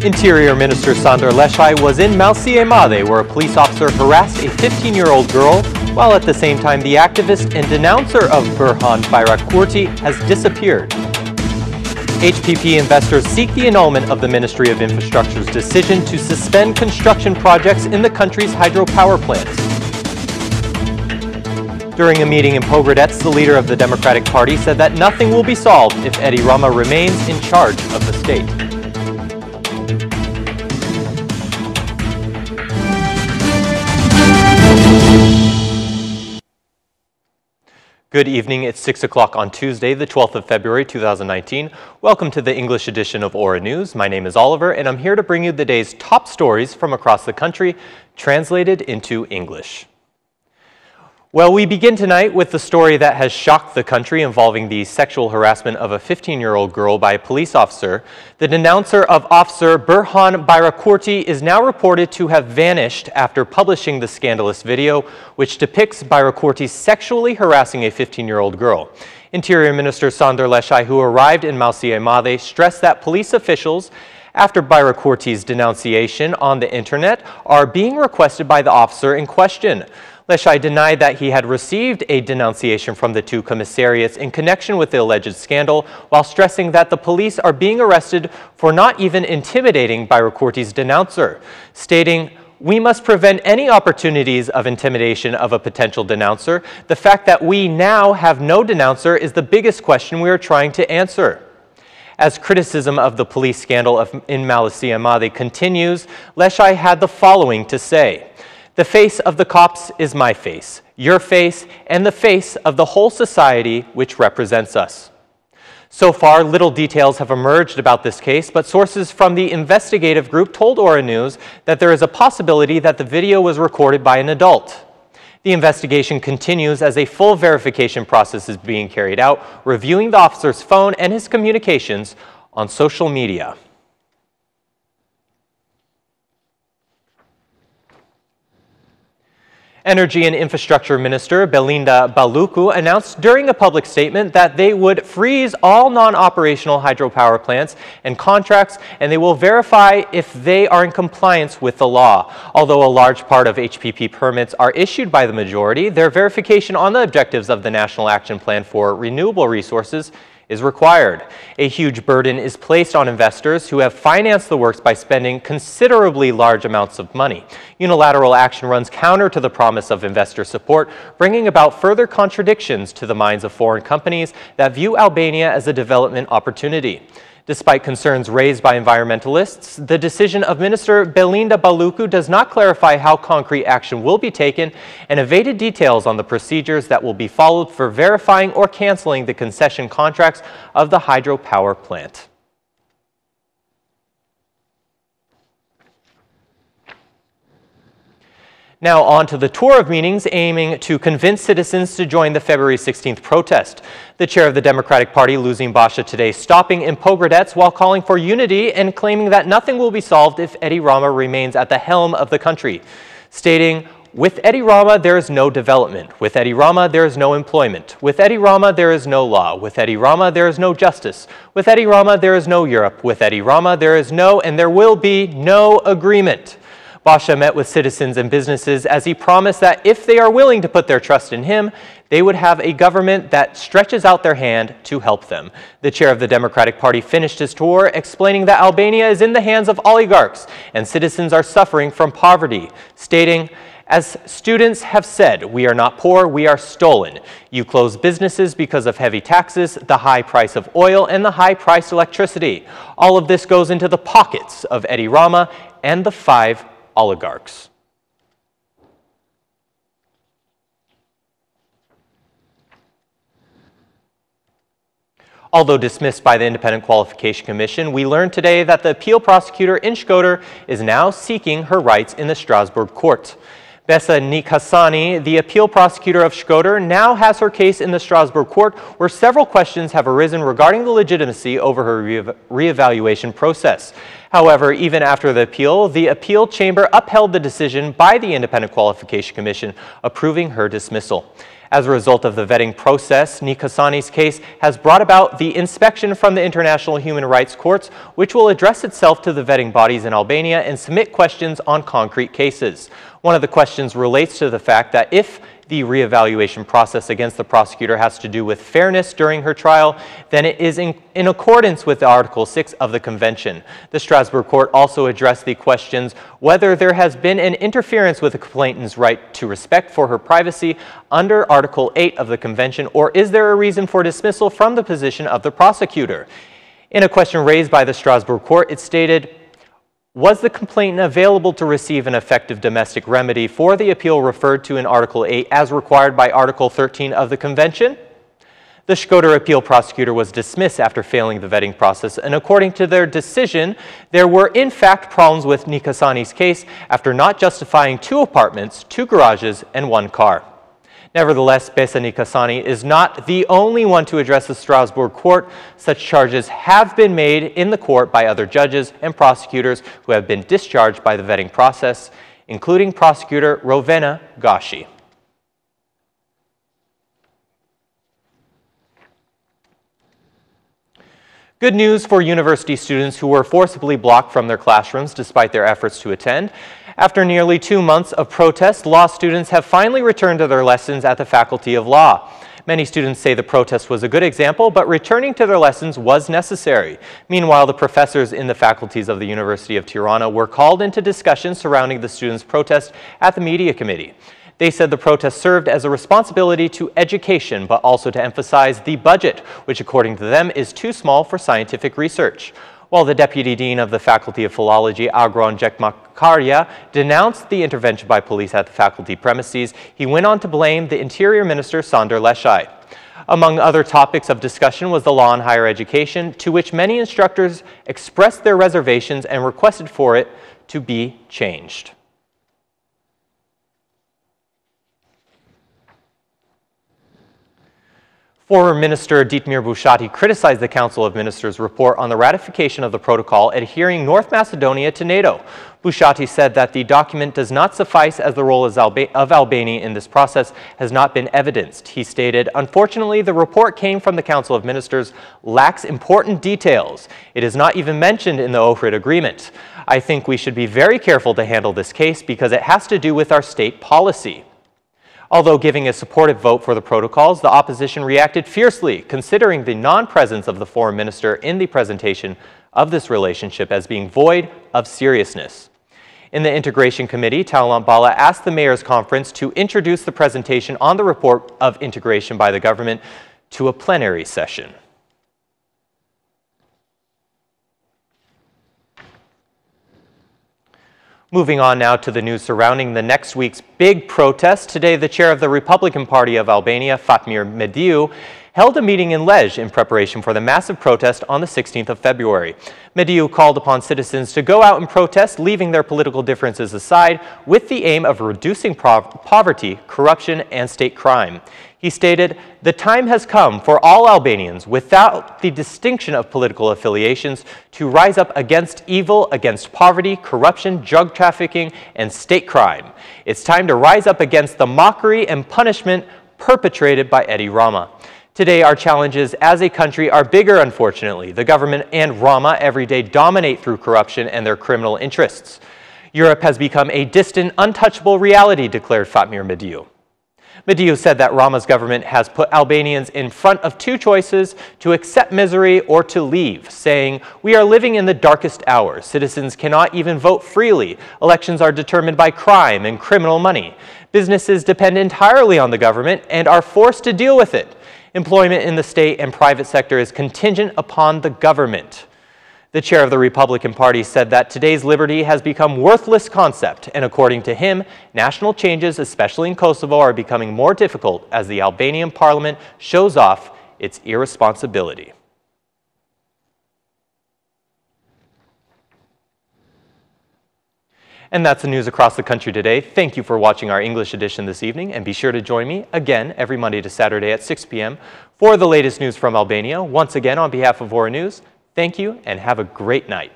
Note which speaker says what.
Speaker 1: Interior Minister Lleshaj was in Lleshaj, where a police officer harassed a 15-year-old girl, while at the same time the activist and denouncer of Burhan Bayrakturti has disappeared. HPP investors seek the annulment of the Ministry of Infrastructure's decision to suspend construction projects in the country's hydropower plants. During a meeting in Pogradets, the leader of the Democratic Party said that nothing will be solved if Edi Rama remains in charge of the state. Good evening, it's 6 o'clock on Tuesday, the 12th of February, 2019. Welcome to the English edition of Aura News. My name is Oliver, and I'm here to bring you the day's top stories from across the country, translated into English. Well, we begin tonight with the story that has shocked the country involving the sexual harassment of a 15-year-old girl by a police officer. The denouncer of Officer Burhan Bayrakturti is now reported to have vanished after publishing the scandalous video, which depicts Bayrakturti sexually harassing a 15-year-old girl. Interior Minister Lleshaj, who arrived in Lleshaj, stressed that police officials, after Bayrakturti's denunciation on the internet, are being requested by the officer in question. Lleshaj denied that he had received a denunciation from the two commissariats in connection with the alleged scandal, while stressing that the police are being arrested for not even intimidating Bayrakturti's denouncer, stating, "We must prevent any opportunities of intimidation of a potential denouncer. The fact that we now have no denouncer is the biggest question we are trying to answer." As criticism of the police scandal in Lleshaj continues, Lleshaj had the following to say: "The face of the cops is my face, your face, and the face of the whole society which represents us." So far, little details have emerged about this case, but sources from the investigative group told Aura News that there is a possibility that the video was recorded by an adult. The investigation continues as a full verification process is being carried out, reviewing the officer's phone and his communications on social media. Energy and Infrastructure Minister Belinda Baluku announced during a public statement that they would freeze all non-operational hydropower plants and contracts, and they will verify if they are in compliance with the law. Although a large part of HPP permits are issued by the majority, their verification on the objectives of the National Action Plan for Renewable Resources is required. A huge burden is placed on investors who have financed the works by spending considerably large amounts of money. Unilateral action runs counter to the promise of investor support, bringing about further contradictions to the minds of foreign companies that view Albania as a development opportunity. Despite concerns raised by environmentalists, the decision of Minister Belinda Baluku does not clarify how concrete action will be taken and evaded details on the procedures that will be followed for verifying or canceling the concession contracts of the hydropower plant. Now on to the tour of meetings aiming to convince citizens to join the February 16th protest. The chair of the Democratic Party, Basha, today stopping in Pogradets while calling for unity and claiming that nothing will be solved if Edi Rama remains at the helm of the country, stating, "With Edi Rama, there is no development. With Edi Rama, there is no employment. With Edi Rama, there is no law. With Edi Rama, there is no justice. With Edi Rama, there is no Europe. With Edi Rama, there is no and there will be no agreement." Basha met with citizens and businesses as he promised that if they are willing to put their trust in him, they would have a government that stretches out their hand to help them. The chair of the Democratic Party finished his tour explaining that Albania is in the hands of oligarchs and citizens are suffering from poverty, stating, "As students have said, we are not poor, we are stolen. You close businesses because of heavy taxes, the high price of oil, and the high-priced electricity. All of this goes into the pockets of Edi Rama and the 5 oligarchs." Although dismissed by the Independent Qualification Commission, we learned today that the appeal prosecutor in Shkodër is now seeking her rights in the Strasbourg court. Basha Nikhassani, the appeal prosecutor of Shkodër, now has her case in the Strasbourg court, where several questions have arisen regarding the legitimacy over her reevaluation process. However, even after the appeal chamber upheld the decision by the Independent Qualification Commission, approving her dismissal. As a result of the vetting process, Nikasani's case has brought about the inspection from the International Human Rights Courts, which will address itself to the vetting bodies in Albania and submit questions on concrete cases. One of the questions relates to the fact that if the reevaluation process against the prosecutor has to do with fairness during her trial, then it is in accordance with Article 6 of the Convention. The Strasbourg Court also addressed the questions whether there has been an interference with the complainant's right to respect for her privacy under Article 8 of the Convention, or is there a reason for dismissal from the position of the prosecutor? In a question raised by the Strasbourg Court, it stated, was the complainant available to receive an effective domestic remedy for the appeal referred to in Article 8 as required by Article 13 of the Convention? The Shkodër appeal prosecutor was dismissed after failing the vetting process, and according to their decision, there were in fact problems with Nikasani's case after not justifying 2 apartments, 2 garages, and 1 car. Nevertheless, Basha Nikasani is not the only one to address the Strasbourg Court. Such charges have been made in the court by other judges and prosecutors who have been discharged by the vetting process, including prosecutor Rovena Gashi. Good news for university students who were forcibly blocked from their classrooms despite their efforts to attend. After nearly 2 months of protest, law students have finally returned to their lessons at the Faculty of Law. Many students say the protest was a good example, but returning to their lessons was necessary. Meanwhile, the professors in the faculties of the University of Tirana were called into discussions surrounding the students' protest at the Media Committee. They said the protest served as a responsibility to education, but also to emphasize the budget, which according to them is too small for scientific research. While the Deputy Dean of the Faculty of Philology, Agron Jekmakarya, denounced the intervention by police at the faculty premises, he went on to blame the Interior Minister, Sonder Lleshaj. Among other topics of discussion was the law on higher education, to which many instructors expressed their reservations and requested for it to be changed. Former Minister Dietmar Bushati criticized the Council of Ministers' report on the ratification of the protocol adhering North Macedonia to NATO. Bushati said that the document does not suffice as the role of Albania in this process has not been evidenced. He stated, unfortunately, the report came from the Council of Ministers, lacks important details. It is not even mentioned in the Ohrid Agreement. I think we should be very careful to handle this case because it has to do with our state policy. Although giving a supportive vote for the protocols, the opposition reacted fiercely, considering the non-presence of the foreign minister in the presentation of this relationship as being void of seriousness. In the Integration Committee, Taulant Bala asked the Mayor's Conference to introduce the presentation on the report of integration by the government to a plenary session. Moving on now to the news surrounding the next week's big protest. Today, the chair of the Republican Party of Albania, Fatmir Mediu, held a meeting in Lleshaj in preparation for the massive protest on the 16th of February. Mediu called upon citizens to go out and protest, leaving their political differences aside, with the aim of reducing poverty, corruption, and state crime. He stated, "The time has come for all Albanians, without the distinction of political affiliations, to rise up against evil, against poverty, corruption, drug trafficking, and state crime. It's time to rise up against the mockery and punishment perpetrated by Edi Rama. Today, our challenges as a country are bigger, unfortunately. The government and Rama every day dominate through corruption and their criminal interests. Europe has become a distant, untouchable reality," declared Fatmir Mediu. Mediu said that Rama's government has put Albanians in front of 2 choices: to accept misery or to leave, saying, "We are living in the darkest hours. Citizens cannot even vote freely. Elections are determined by crime and criminal money. Businesses depend entirely on the government and are forced to deal with it. Employment in the state and private sector is contingent upon the government." The chair of the Republican Party said that today's liberty has become a worthless concept, and according to him, national changes, especially in Kosovo, are becoming more difficult as the Albanian parliament shows off its irresponsibility. And that's the news across the country today. Thank you for watching our English edition this evening, and be sure to join me again every Monday to Saturday at 6 p.m. for the latest news from Albania. Once again, on behalf of Ora News, thank you and have a great night.